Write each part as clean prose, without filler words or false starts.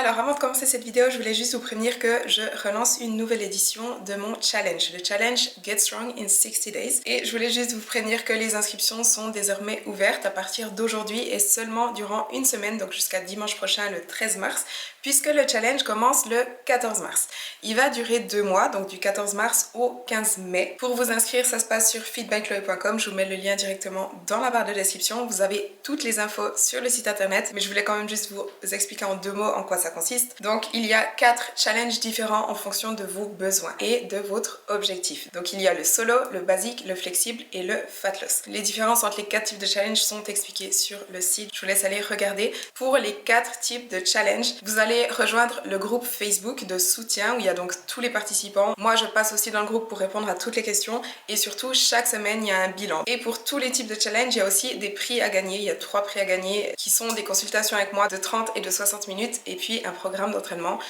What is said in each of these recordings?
Alors avant de commencer cette vidéo, je voulais juste vous prévenir que je relance une nouvelle édition de mon challenge, le challenge Get Strong in 60 Days. Et je voulais juste vous prévenir que les inscriptions sont désormais ouvertes à partir d'aujourd'hui et seulement durant une semaine, donc jusqu'à dimanche prochain le 13 mars, puisque le challenge commence le 14 mars. Il va durer 2 mois, donc du 14 mars au 15 mai. Pour vous inscrire, ça se passe sur feedbackchloé.com, je vous mets le lien directement dans la barre de description. Vous avez toutes les infos sur le site internet, mais je voulais quand même juste vous expliquer en 2 mots en quoi ça consiste. Donc il y a 4 challenges différents en fonction de vos besoins et de votre objectif. Donc il y a le solo, le basique, le flexible et le fat loss. Les différences entre les 4 types de challenges sont expliquées sur le site, je vous laisse aller regarder. Pour les 4 types de challenge, vous allez rejoindre le groupe Facebook de soutien où il y a donc tous les participants. Moi je passe aussi dans le groupe pour répondre à toutes les questions et surtout chaque semaine il y a un bilan. Et pour tous les types de challenge, il y a aussi des prix à gagner. Il y a 3 prix à gagner qui sont des consultations avec moi de 30 et de 60 minutes et puis un programme d'entraînement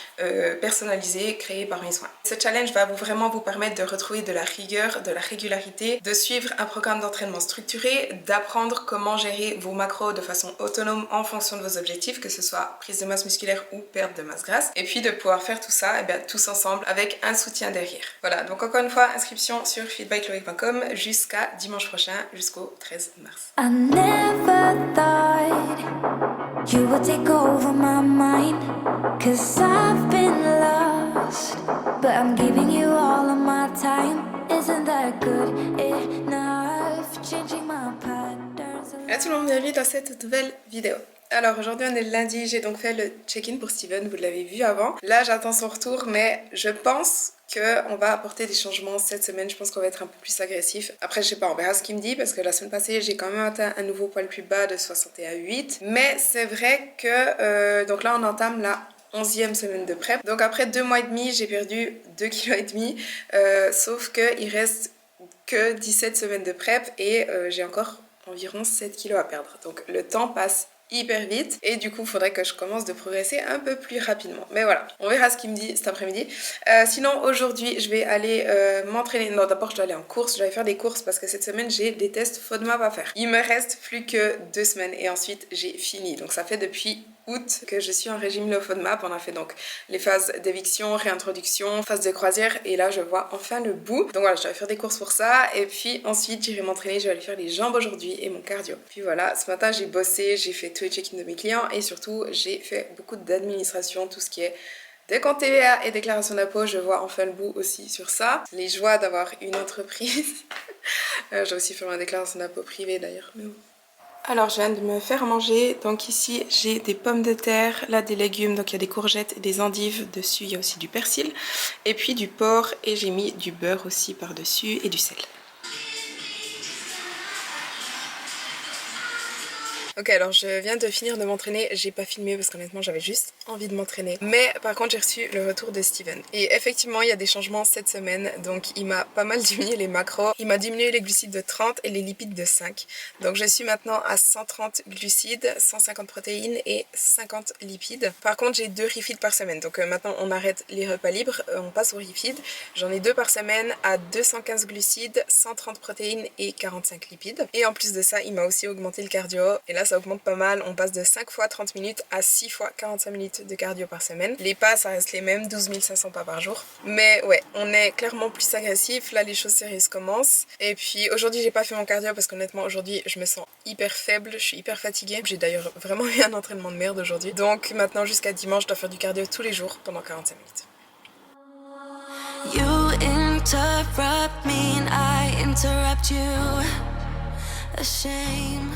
personnalisé créé par mes soins. Ce challenge va vraiment vous permettre de retrouver de la rigueur, de la régularité, de suivre un programme d'entraînement structuré, d'apprendre comment gérer vos macros de façon autonome en fonction de vos objectifs, que ce soit prise de masse musculaire ou perte de masse grasse, et puis de pouvoir faire tout ça tous ensemble avec un soutien derrière. Voilà, donc encore une fois, inscription sur feedbackchloé.com jusqu'à dimanche prochain, jusqu'au 13 mars. I never thought you would take over my mind, 'cause I've been lost, but I'm giving you all of my time. Isn't that good enough? Changing my patterns. Hello tout le monde, bienvenue dans cette nouvelle vidéo. Alors aujourd'hui on est le lundi, j'ai donc fait le check-in pour Steven, vous l'avez vu avant. Là j'attends son retour, mais je pense qu'on va apporter des changements cette semaine. Je pense qu'on va être un peu plus agressif. Après je sais pas, on verra ce qu'il me dit, parce que la semaine passée j'ai quand même atteint un nouveau poids le plus bas de 61,8. Mais c'est vrai que donc là on entame la 11e semaine de prep. Donc après 2 mois et demi j'ai perdu 2,5 kg, sauf qu'il reste que 17 semaines de prep et j'ai encore environ 7 kg à perdre. Donc le temps passe hyper vite et du coup il faudrait que je commence de progresser un peu plus rapidement, mais voilà, on verra ce qu'il me dit cet après-midi. Sinon aujourd'hui je vais aller m'entraîner. Non, d'abord je dois aller en course, je vais faire des courses parce que cette semaine j'ai des tests FODMAP à faire. Il me reste plus que 2 semaines et ensuite j'ai fini, donc ça fait depuis août que je suis en régime low FODMAP. On a fait donc les phases d'éviction, réintroduction, phase de croisière et là je vois enfin le bout. Donc voilà, je dois faire des courses pour ça et puis ensuite j'irai m'entraîner, je vais aller faire les jambes aujourd'hui et mon cardio. Puis voilà, ce matin j'ai bossé, j'ai fait tous les check-ins de mes clients et surtout j'ai fait beaucoup d'administration, tout ce qui est décompte TVA et déclaration d'impôt. Je vois enfin le bout aussi sur ça. Les joies d'avoir une entreprise. J'ai aussi fait ma déclaration d'impôt privée d'ailleurs, mais bon. Alors je viens de me faire manger, donc ici j'ai des pommes de terre, là des légumes, donc il y a des courgettes et des endives, dessus il y a aussi du persil, et puis du porc, et j'ai mis du beurre aussi par dessus et du sel. Ok, alors je viens de finir de m'entraîner, j'ai pas filmé parce qu'honnêtement j'avais juste envie de m'entraîner. Mais par contre j'ai reçu le retour de Steven. Et effectivement il y a des changements cette semaine, donc il m'a pas mal diminué les macros. Il m'a diminué les glucides de 30 et les lipides de 5. Donc je suis maintenant à 130 glucides, 150 protéines et 50 lipides. Par contre j'ai 2 refeeds par semaine, donc maintenant on arrête les repas libres, on passe au refeed. J'en ai 2 par semaine à 215 glucides, 130 protéines et 45 lipides. Et en plus de ça il m'a aussi augmenté le cardio, et là ça augmente pas mal, on passe de 5 fois 30 minutes à 6 fois 45 minutes de cardio par semaine. Les pas ça reste les mêmes, 12 500 pas par jour. Mais ouais, on est clairement plus agressif, là les choses sérieuses commencent. Et puis aujourd'hui j'ai pas fait mon cardio parce qu'honnêtement aujourd'hui je me sens hyper faible, je suis hyper fatiguée. J'ai d'ailleurs vraiment eu un entraînement de merde aujourd'hui. Donc maintenant jusqu'à dimanche je dois faire du cardio tous les jours pendant 45 minutes. You interrupt me and I interrupt you. A shame.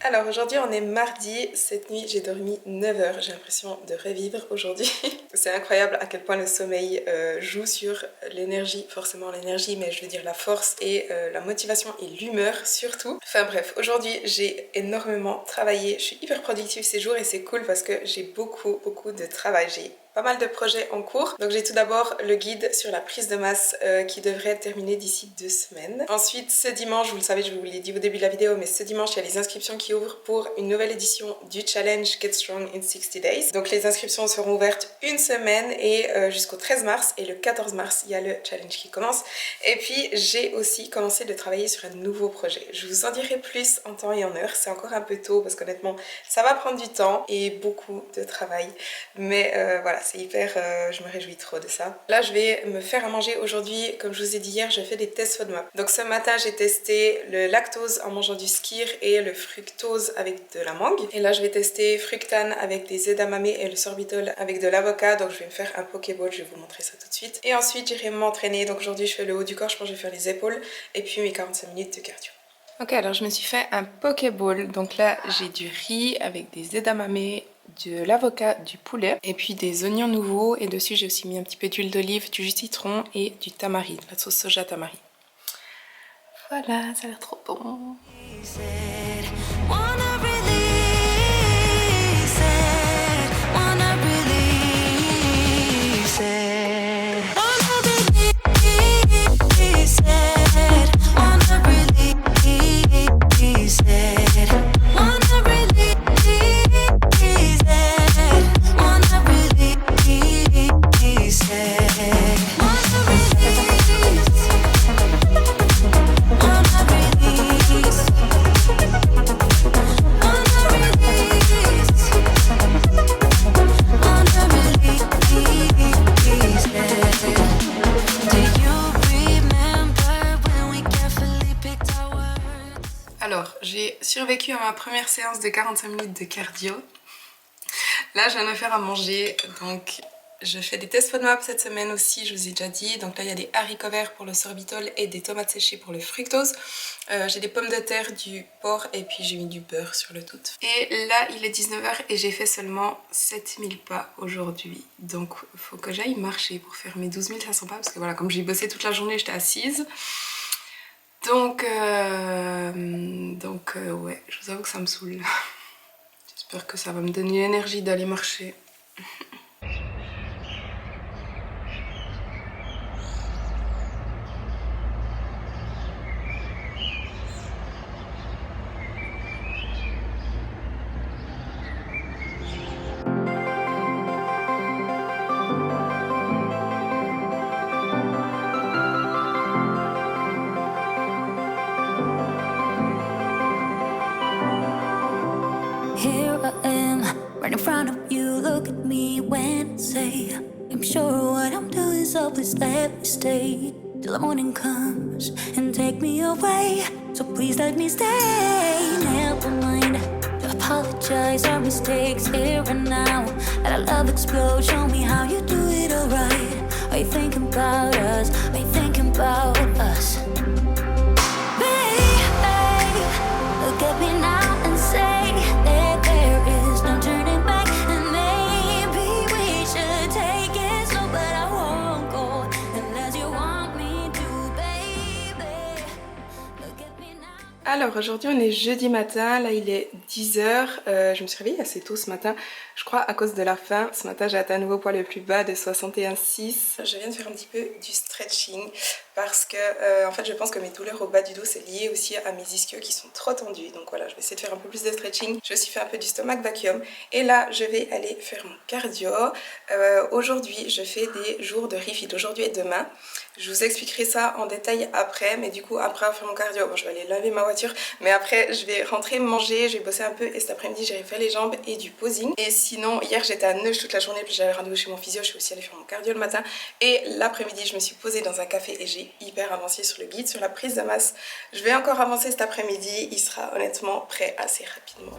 Alors aujourd'hui on est mardi, cette nuit j'ai dormi 9 heures, j'ai l'impression de revivre aujourd'hui. C'est incroyable à quel point le sommeil joue sur l'énergie, forcément l'énergie, mais je veux dire la force et la motivation et l'humeur surtout. Enfin bref, aujourd'hui j'ai énormément travaillé, je suis hyper productive ces jours et c'est cool parce que j'ai beaucoup de travail. J'ai pas mal de projets en cours. Donc j'ai tout d'abord le guide sur la prise de masse qui devrait être terminé d'ici 2 semaines. Ensuite ce dimanche, vous le savez, je vous l'ai dit au début de la vidéo, mais ce dimanche il y a les inscriptions qui ouvrent pour une nouvelle édition du challenge Get Strong in 60 Days. Donc les inscriptions seront ouvertes une semaine et jusqu'au 13 mars, et le 14 mars il y a le challenge qui commence. Et puis j'ai aussi commencé de travailler sur un nouveau projet. Je vous en dirai plus en temps et en heure, c'est encore un peu tôt parce qu'honnêtement ça va prendre du temps et beaucoup de travail, mais voilà, c'est hyper, je me réjouis trop de ça. Là je vais me faire à manger aujourd'hui. Comme je vous ai dit hier, je fais des tests FODMAP. Donc ce matin j'ai testé le lactose en mangeant du skyr et le fructose avec de la mangue, et là je vais tester fructane avec des edamame et le sorbitol avec de l'avocat. Donc je vais me faire un pokéball, je vais vous montrer ça tout de suite, et ensuite j'irai m'entraîner. Donc aujourd'hui je fais le haut du corps, je pense que je vais faire les épaules et puis mes 45 minutes de cardio. Ok, alors je me suis fait un pokéball. Donc là j'ai du riz avec des edamame, de l'avocat, du poulet et puis des oignons nouveaux, et dessus j'ai aussi mis un petit peu d'huile d'olive, du jus de citron et du tamari, de la sauce soja tamari. Voilà, ça a l'air trop bon. Alors, j'ai survécu à ma première séance de 45 minutes de cardio. Là, je viens de me faire à manger, donc je fais des tests FODMAP cette semaine aussi, je vous ai déjà dit. Donc là, il y a des haricots verts pour le sorbitol et des tomates séchées pour le fructose. J'ai des pommes de terre, du porc et puis j'ai mis du beurre sur le tout. Et là, il est 19 h et j'ai fait seulement 7000 pas aujourd'hui. Donc, il faut que j'aille marcher pour faire mes 12 500 pas parce que voilà, comme j'ai bossé toute la journée, j'étais assise. Donc ouais, je vous avoue que ça me saoule. J'espère que ça va me donner l'énergie d'aller marcher. Here I am, right in front of you. Look at me when I say I'm sure what I'm doing, so please let me stay till the morning comes and take me away. So please let me stay. Never mind to apologize, our mistakes here and now. Let our love explode, show me how you do it alright. Are you thinking about us? Are you thinking about us? Baby, look at me now and say that there is no turning back, and maybe we should take it slow, but I won't go unless you want me to, baby. Look at me now. Alors aujourd'hui on est jeudi matin, là il est 10 h. Je me suis réveillée assez tôt ce matin, je crois à cause de la faim. Ce matin j'ai atteint un nouveau poids le plus bas de 61,6. Je viens de faire un petit peu du stretching parce que en fait je pense que mes douleurs au bas du dos c'est lié aussi à mes ischios qui sont trop tendus. Donc voilà, je vais essayer de faire un peu plus de stretching. J'ai aussi fait un peu du stomach vacuum et là je vais aller faire mon cardio. Aujourd'hui je fais des jours de refit, aujourd'hui et demain. Je vous expliquerai ça en détail après, mais du coup après avoir fait mon cardio, bon, je vais aller laver ma voiture, mais après je vais rentrer manger, je vais bosser un peu et cet après-midi j'irai faire les jambes et du posing. Et sinon hier j'étais à Neuch toute la journée, puis j'avais rendez-vous chez mon physio, je suis aussi allée faire mon cardio le matin, et l'après-midi je me suis posée dans un café et j'ai hyper avancé sur le guide, sur la prise de masse. Je vais encore avancer cet après-midi, il sera honnêtement prêt assez rapidement.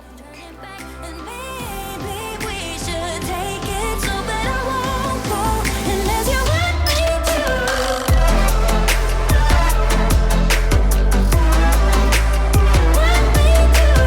And maybe we should take it slow, but I won't go unless you want me to. Want me to.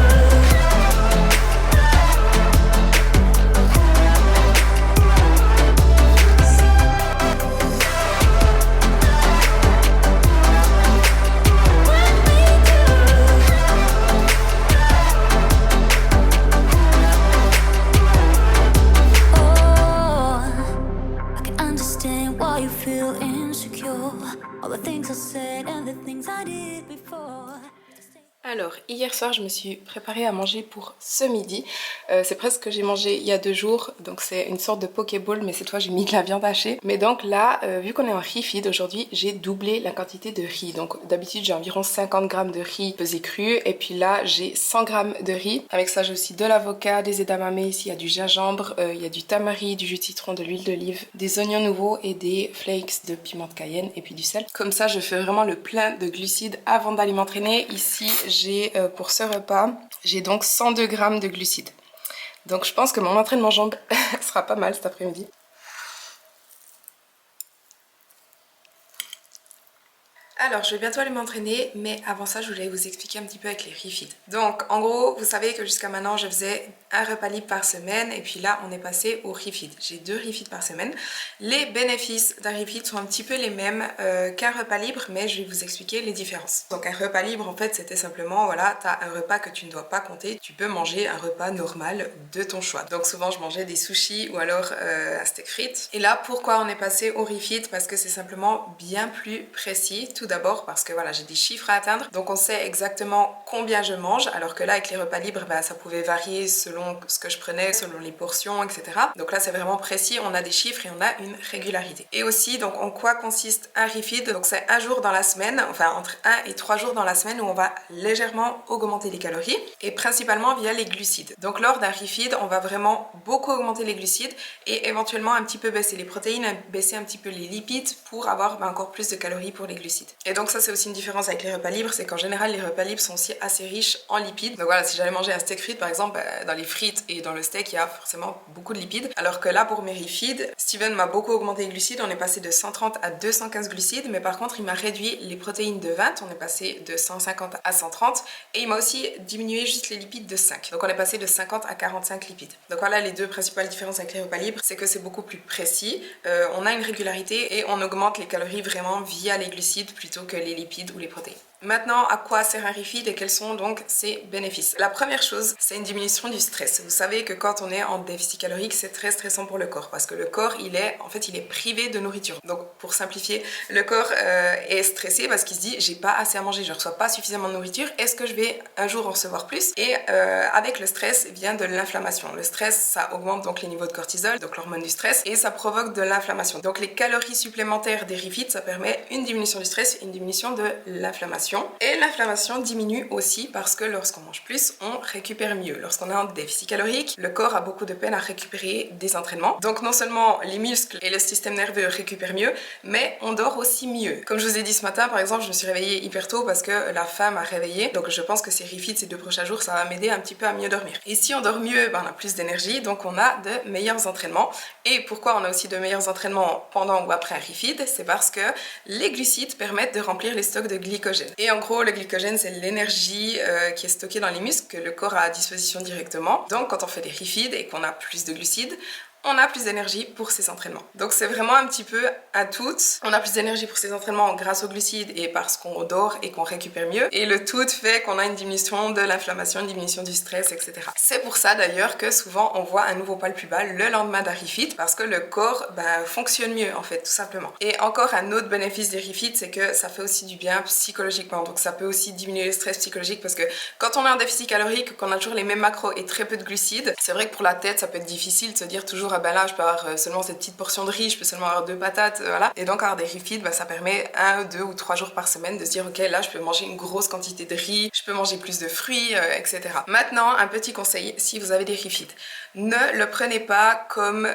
Alors, hier soir, je me suis préparée à manger pour ce midi. C'est presque ce que j'ai mangé il y a 2 jours. Donc, c'est une sorte de pokéball, mais cette fois, j'ai mis de la viande hachée. Mais donc là, vu qu'on est en refeed aujourd'hui, j'ai doublé la quantité de riz. Donc, d'habitude, j'ai environ 50 grammes de riz pesé cru. Et puis là, j'ai 100 grammes de riz. Avec ça, j'ai aussi de l'avocat, des edamame. Ici, il y a du gingembre, il y a du tamari, du jus de citron, de l'huile d'olive, des oignons nouveaux et des flakes de piment de Cayenne et puis du sel. Comme ça, je fais vraiment le plein de glucides avant d'aller m'entraîner. Ici, j'ai pour ce repas, j'ai donc 102 grammes de glucides. Donc je pense que mon entraînement jambes sera pas mal cet après-midi. Alors, je vais bientôt aller m'entraîner, mais avant ça, je voulais vous expliquer un petit peu avec les refeeds. Donc, en gros, vous savez que jusqu'à maintenant, je faisais un repas libre par semaine, et puis là, on est passé au refeed. J'ai 2 refeeds par semaine. Les bénéfices d'un refeed sont un petit peu les mêmes qu'un repas libre, mais je vais vous expliquer les différences. Donc, un repas libre, en fait, c'était simplement, voilà, tu as un repas que tu ne dois pas compter. Tu peux manger un repas normal de ton choix. Donc, souvent, je mangeais des sushis ou alors un steak frites. Et là, pourquoi on est passé au refeed? Parce que c'est simplement bien plus précis. Tout d'abord parce que voilà, j'ai des chiffres à atteindre, donc on sait exactement combien je mange, alors que là avec les repas libres, ça pouvait varier selon ce que je prenais, selon les portions, etc. Donc là c'est vraiment précis, on a des chiffres et on a une régularité. Et aussi, donc en quoi consiste un refeed? Donc c'est un jour dans la semaine, enfin entre 1 et 3 jours dans la semaine où on va légèrement augmenter les calories, et principalement via les glucides. Donc lors d'un refeed, on va vraiment beaucoup augmenter les glucides et éventuellement un petit peu baisser les protéines, baisser un petit peu les lipides pour avoir encore plus de calories pour les glucides. Et donc ça c'est aussi une différence avec les repas libres, c'est qu'en général les repas libres sont aussi assez riches en lipides. Donc voilà, si j'allais manger un steak frites par exemple, dans les frites et dans le steak il y a forcément beaucoup de lipides. Alors que là pour mes refeeds, Steven m'a beaucoup augmenté les glucides, on est passé de 130 à 215 glucides, mais par contre il m'a réduit les protéines de 20, on est passé de 150 à 130, et il m'a aussi diminué juste les lipides de 5. Donc on est passé de 50 à 45 lipides. Donc voilà les 2 principales différences avec les repas libres, c'est que c'est beaucoup plus précis, on a une régularité et on augmente les calories vraiment via les glucides plutôt que les lipides ou les protéines. Maintenant, à quoi sert un refeed et quels sont donc ses bénéfices? La première chose, c'est une diminution du stress. Vous savez que quand on est en déficit calorique, c'est très stressant pour le corps parce que le corps, il est privé de nourriture. Donc, pour simplifier, le corps est stressé parce qu'il se dit j'ai pas assez à manger, je reçois pas suffisamment de nourriture. Est-ce que je vais un jour en recevoir plus? Et avec le stress vient de l'inflammation. Le stress, ça augmente donc les niveaux de cortisol, donc l'hormone du stress, et ça provoque de l'inflammation. Donc, les calories supplémentaires des refeeds, ça permet une diminution du stress, une diminution de l'inflammation. Et l'inflammation diminue aussi parce que lorsqu'on mange plus, on récupère mieux. Lorsqu'on est en déficit calorique, le corps a beaucoup de peine à récupérer des entraînements. Donc non seulement les muscles et le système nerveux récupèrent mieux, mais on dort aussi mieux. Comme je vous ai dit ce matin, par exemple, je me suis réveillée hyper tôt parce que la faim m'a réveillée. Donc je pense que ces refeeds, ces 2 prochains jours, ça va m'aider un petit peu à mieux dormir. Et si on dort mieux, on a plus d'énergie, donc on a de meilleurs entraînements. Et pourquoi on a aussi de meilleurs entraînements pendant ou après un refeed? C'est parce que les glucides permettent de remplir les stocks de glycogène. Et en gros, le glycogène, c'est l'énergie qui est stockée dans les muscles que le corps a à disposition directement. Donc, quand on fait des refeeds et qu'on a plus de glucides, on a plus d'énergie pour ses entraînements. Donc c'est vraiment un petit peu un tout. On a plus d'énergie pour ses entraînements grâce aux glucides et parce qu'on dort et qu'on récupère mieux. Et le tout fait qu'on a une diminution de l'inflammation, une diminution du stress, etc. C'est pour ça d'ailleurs que souvent on voit un nouveau poil plus bas le lendemain d'un refeed parce que le corps fonctionne mieux en fait, tout simplement. Et encore un autre bénéfice des refeeds, c'est que ça fait aussi du bien psychologiquement. Donc ça peut aussi diminuer le stress psychologique parce que quand on a un déficit calorique, qu'on a toujours les mêmes macros et très peu de glucides, c'est vrai que pour la tête ça peut être difficile de se dire toujours là je peux avoir seulement cette petite portion de riz, je peux seulement avoir 2 patates, voilà. Et donc avoir des refeeds, ça permet 1, 2 ou 3 jours par semaine de se dire ok là je peux manger une grosse quantité de riz, je peux manger plus de fruits, etc. Maintenant un petit conseil, si vous avez des refeeds, ne le prenez pas comme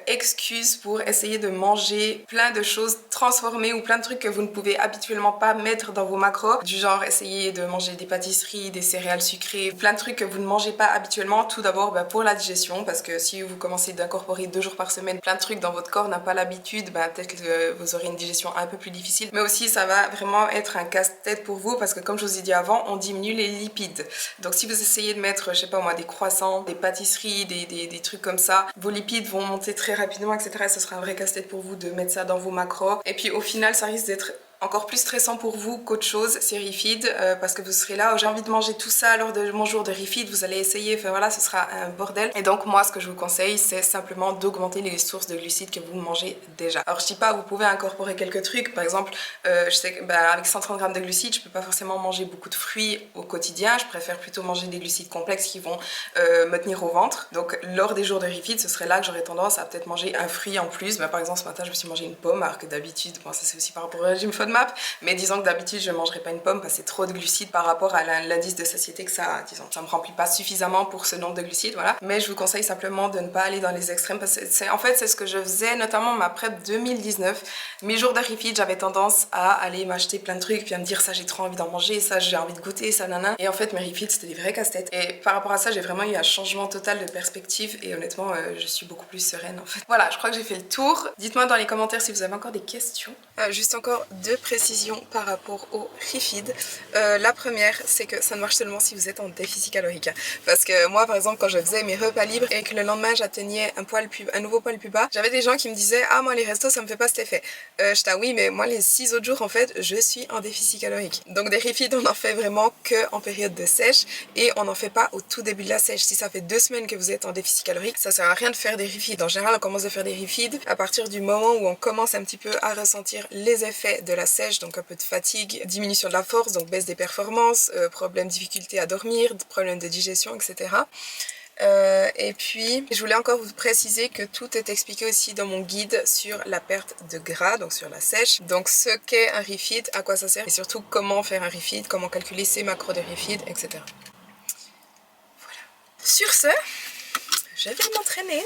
excuse pour essayer de manger plein de choses transformées ou plein de trucs que vous ne pouvez habituellement pas mettre dans vos macros, du genre essayer de manger des pâtisseries, des céréales sucrées, plein de trucs que vous ne mangez pas habituellement. Tout d'abord pour la digestion, parce que si vous commencez d'incorporer 2 jours par semaine plein de trucs dans votre corps n'a pas l'habitude, peut-être que vous aurez une digestion un peu plus difficile, mais aussi ça va vraiment être un casse-tête pour vous parce que comme je vous ai dit avant, on diminue les lipides. Donc si vous essayez de mettre, je sais pas moi, des croissants, des pâtisseries, des trucs comme ça, vos lipides vont monter très rapidement, etc. Et ce sera un vrai casse-tête pour vous de mettre ça dans vos macros. Et puis au final, ça risque d'être encore plus stressant pour vous qu'autre chose, c'est refeed, parce que vous serez là, oh, j'ai envie de manger tout ça lors de mon jour de refeed, vous allez essayer, enfin voilà, ce sera un bordel. Et donc moi, ce que je vous conseille, c'est simplement d'augmenter les sources de glucides que vous mangez déjà. Alors je dis pas, vous pouvez incorporer quelques trucs, par exemple, je sais que avec 130 grammes de glucides, je peux pas forcément manger beaucoup de fruits au quotidien, je préfère plutôt manger des glucides complexes qui vont me tenir au ventre. Donc lors des jours de refeed, ce serait là que j'aurais tendance à peut-être manger un fruit en plus. Par exemple, ce matin, je me suis mangé une pomme, alors que d'habitude, bon, ça c'est aussi par rapport au régime FODMAP, mais disons que d'habitude je ne mangerai pas une pomme parce que c'est trop de glucides par rapport à l'indice de satiété que ça a, disons. Ça me remplit pas suffisamment pour ce nombre de glucides, voilà. Mais je vous conseille simplement de ne pas aller dans les extrêmes parce que en fait c'est ce que je faisais, notamment ma prep 2019. Mes jours de refeed, j'avais tendance à aller m'acheter plein de trucs puis à me dire ça j'ai trop envie d'en manger, ça j'ai envie de goûter, ça nana. Et en fait mes refeeds c'était des vrais casse-têtes. Et par rapport à ça, j'ai vraiment eu un changement total de perspective et honnêtement je suis beaucoup plus sereine en fait. Voilà, je crois que j'ai fait le tour. Dites-moi dans les commentaires si vous avez encore des questions. Juste encore 2 précisions par rapport au refeed. La première, c'est que ça ne marche seulement si vous êtes en déficit calorique. Parce que moi, par exemple, quand je faisais mes repas libres et que le lendemain j'atteignais un nouveau poil plus bas, j'avais des gens qui me disaient ah moi les restos ça me fait pas cet effet. J'étais oui mais moi les 6 autres jours en fait je suis en déficit calorique. Donc des refeeds on en fait vraiment que en période de sèche et on n'en fait pas au tout début de la sèche. Si ça fait 2 semaines que vous êtes en déficit calorique, ça sert à rien de faire des refeeds. En général on commence à faire des refeeds à partir du moment où on commence un petit peu à ressentir les effets de la sèche, donc un peu de fatigue, diminution de la force, donc baisse des performances, problèmes, difficultés à dormir, problèmes de digestion, etc. Et puis, je voulais encore vous préciser que tout est expliqué aussi dans mon guide sur la perte de gras, donc sur la sèche. Donc ce qu'est un refeed, à quoi ça sert et surtout comment faire un refeed, comment calculer ses macros de refeed, etc. Voilà. Sur ce, je vais m'entraîner.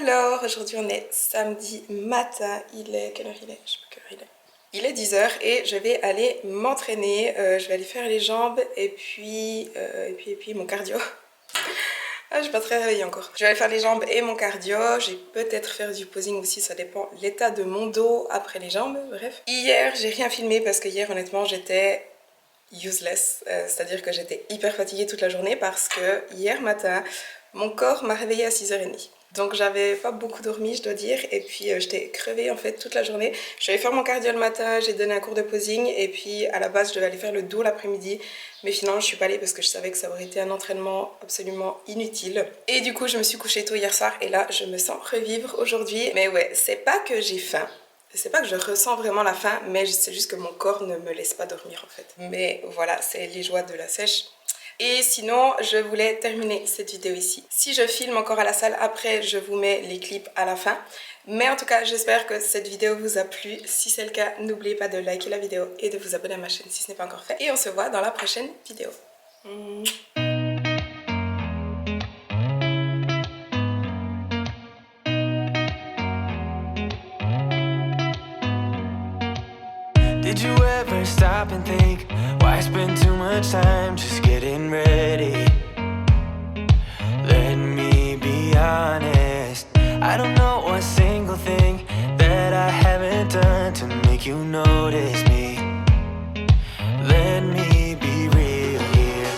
Alors, aujourd'hui on est samedi matin, quelle heure il est? Je sais pas quelle heure il est. Il est 10 h et je vais aller m'entraîner, je vais aller faire les jambes et puis mon cardio. Ah, je suis pas très réveillée encore. Je vais aller faire les jambes et mon cardio, j'ai peut-être faire du posing aussi, ça dépend l'état de mon dos après les jambes, bref. Hier, j'ai rien filmé parce que hier honnêtement j'étais useless, c'est-à-dire que j'étais hyper fatiguée toute la journée parce que hier matin, mon corps m'a réveillée à 6 h 30. Donc j'avais pas beaucoup dormi je dois dire et puis j'étais crevée en fait toute la journée. Je vais aller faire mon cardio le matin, j'ai donné un cours de posing et puis à la base je devais aller faire le dos l'après-midi. Mais finalement je suis pas allée parce que je savais que ça aurait été un entraînement absolument inutile. Et du coup je me suis couchée tôt hier soir et là je me sens revivre aujourd'hui. Mais ouais, c'est pas que j'ai faim. C'est pas que je ressens vraiment la faim, mais c'est juste que mon corps ne me laisse pas dormir en fait. Mais voilà, c'est les joies de la sèche. Et sinon, je voulais terminer cette vidéo ici. Si je filme encore à la salle, après je vous mets les clips à la fin. Mais en tout cas, j'espère que cette vidéo vous a plu. Si c'est le cas, n'oubliez pas de liker la vidéo et de vous abonner à ma chaîne si ce n'est pas encore fait. Et on se voit dans la prochaine vidéo. stop and think, why spend too much time just getting ready? Let me be honest, I don't know a single thing that I haven't done to make you notice me. Let me be real here.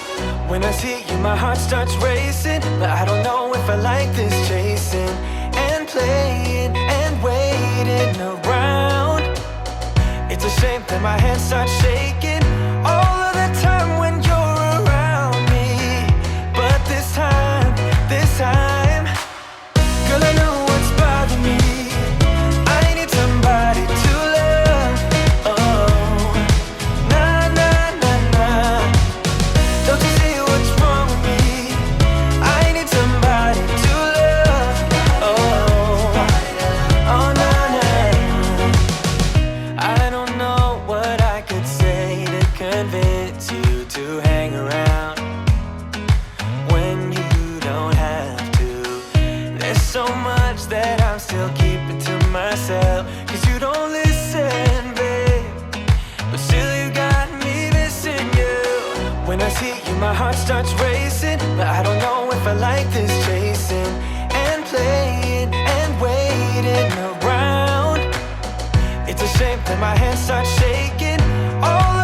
When I see you, my heart starts racing, but I don't know if I like this chasing and playing and waiting around. It's a shame that my hands start shaking all of the time when you're around me. But this time, girl, I know what's bothering me. I need somebody to love. Oh, nah, nah, nah, nah. Don't you see what's wrong with me? I need somebody to love. Oh, oh, nah, nah. I don't know what I could say to convince you to hang around when you don't have to. There's so much that I'm still keeping to myself, 'cause you don't listen, babe. But still you got me missing you. When I see you, my heart starts racing, but I don't know if I like this chasing and playing and waiting around. It's a shame that my hands start shaking all